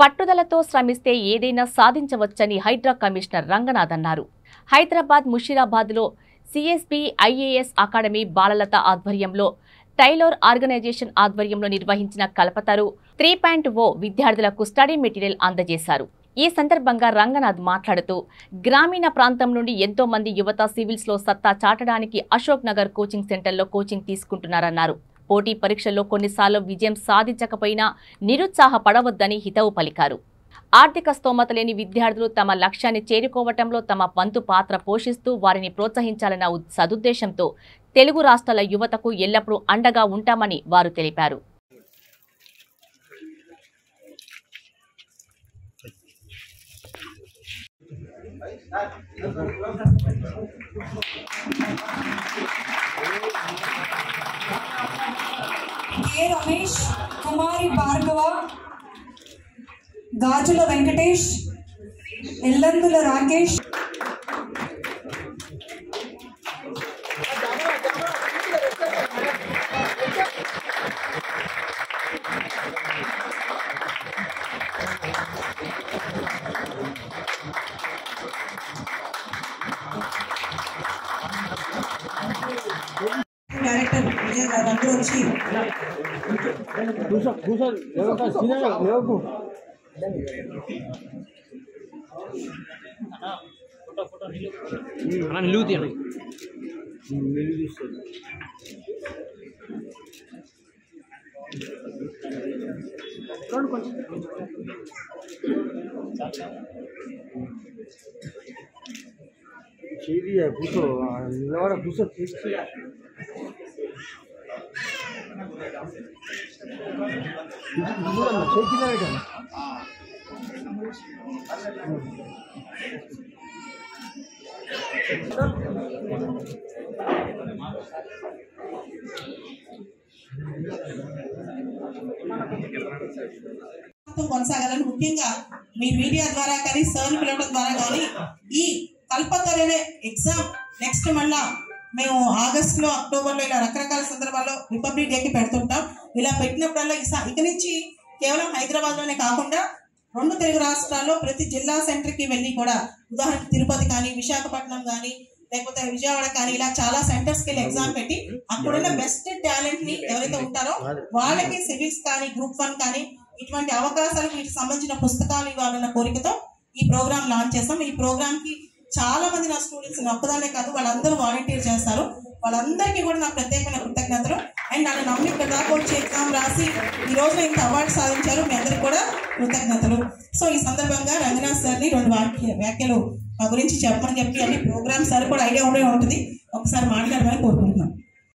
పట్టుదలతో శ్రమిస్తే ఏదైనా సాధించవచ్చని హైడ్రా కమిషనర్ రంగనాథ్ అన్నారు. హైదరాబాద్ ముషీరాబాద్లో సిఎస్బి ఐఏఎస్ అకాడమీ బాలలత ఆధ్వర్యంలో టైలర్ ఆర్గనైజేషన్ ఆధ్వర్యంలో నిర్వహించిన కల్పతరు 3.0 విద్యార్థులకు స్టడీ మెటీరియల్ అందజేశారు. ఈ సందర్భంగా రంగనాథ్ మాట్లాడుతూ గ్రామీణ ప్రాంతం నుండి ఎంతో మంది యువత సివిల్స్ లో సత్తా చాటడానికి అశోక్ నగర్ కోచింగ్ సెంటర్లో కోచింగ్ తీసుకుంటున్నారన్నారు. పోటీ పరీక్షల్లో కొన్నిసార్లు విజయం సాధించకపోయినా నిరుత్సాహపడవద్దని హితవు పలికారు. ఆర్థిక స్తోమత లేని విద్యార్థులు తమ లక్ష్యాన్ని చేరుకోవటంలో తమ వంతు పాత్ర పోషిస్తూ వారిని ప్రోత్సహించాలన్న సదుద్దేశంతో తెలుగు రాష్ట్రాల యువతకు ఎల్లప్పుడూ అండగా ఉంటామని వారు తెలిపారు. రమేష్, కుమారి భార్గవ, గాజుల వెంకటేష్, ఎల్లందుల రాకేష్, డైరెక్టర్ విజయ్ గారు అందరూ వచ్చి కొనసాగాలని ముఖ్యంగా మీ మీడియా ద్వారా కానీ సర్ని పిలవడం ద్వారా కానీ ఈ కల్పతరు అనే ఎగ్జామ్ నెక్స్ట్ మళ్ళా మేము ఆగస్టులో అక్టోబర్లో ఇలా రకరకాల సందర్భాల్లో రిపబ్లిక్ డేకి పెడుతుంటాం. ఇలా పెట్టినప్పుడల్లా ఇక నుంచి కేవలం హైదరాబాద్లోనే కాకుండా 2 తెలుగు రాష్ట్రాల్లో ప్రతి జిల్లా సెంటర్కి వెళ్ళి కూడా ఉదాహరణకు తిరుపతి కానీ విశాఖపట్నం కానీ లేకపోతే విజయవాడ కానీ ఇలా చాలా సెంటర్స్కి వెళ్ళి ఎగ్జామ్ పెట్టి అక్కడున్న బెస్ట్ టాలెంట్ ని ఎవరైతే ఉంటారో వాళ్ళకి సివిల్స్ కానీ గ్రూప్ 1 కానీ ఇటువంటి అవకాశాలకు వీటికి సంబంధించిన పుస్తకాలు ఇవ్వాలన్న కోరికతో ఈ ప్రోగ్రామ్ లాంచ్ చేస్తాం. ఈ ప్రోగ్రామ్ కి చాలా మంది నా స్టూడెంట్స్ ఒక్కదానే కాదు వాళ్ళందరూ వాలంటీర్ చేస్తారు. వాళ్ళందరికీ కూడా నా ప్రత్యేకమైన కృతజ్ఞతలు. అండ్ నన్ను నమ్మి ఇక్కడ దాకా వచ్చి ఎగ్జామ్ రాసి ఈ రోజు ఇంత అవార్డు సాధించారు. మీ అందరికీ కూడా కృతజ్ఞతలు. సో ఈ సందర్భంగా రంగనాథ్ సార్ని 2 వ్యాఖ్యలు మా గురించి చెప్పమని చెప్పి అన్ని ప్రోగ్రామ్స్ సార్ కూడా ఐడియా ఉండే ఉంటుంది, ఒకసారి మాట్లాడమని కోరుకుంటున్నాం.